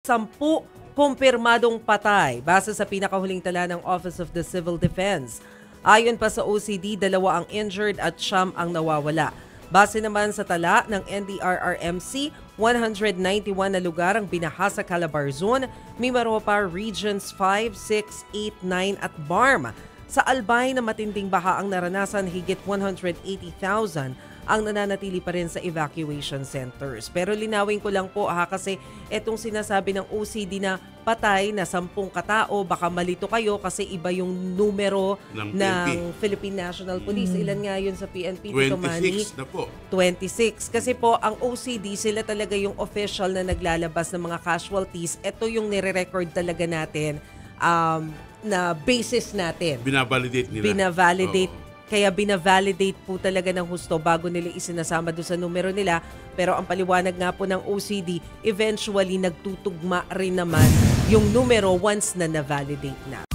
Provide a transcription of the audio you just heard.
10 kumpirmadong patay base sa pinakahuling tala ng Office of the Civil Defense. Ayon pa sa OCD, 2 ang injured at 9 ang nawawala. Base naman sa tala ng NDRRMC, 191 na lugar ang binaha sa Calabarzon, Mimaropa Regions 5, 6, 8, 9 at BARM. Sa Albay na matinding baha ang naranasan, higit 180,000 ang nananatili pa rin sa evacuation centers. Pero linawin ko lang po kasi etong sinasabi ng OCD na patay na 10 katao, baka malito kayo kasi iba yung numero ng Philippine National Police. Ilan nga yun sa PNP? 26 na po. 26. Kasi po ang OCD, sila talaga yung official na naglalabas ng mga casualties. Ito yung nire-record talaga natin na basis natin. Binavalidate nila. Binavalidate. Kaya binavalidate po talaga ng husto bago nila isinasama doon sa numero nila. Pero ang paliwanag nga po ng OCD, eventually nagtutugma rin naman yung numero once na na-validate na.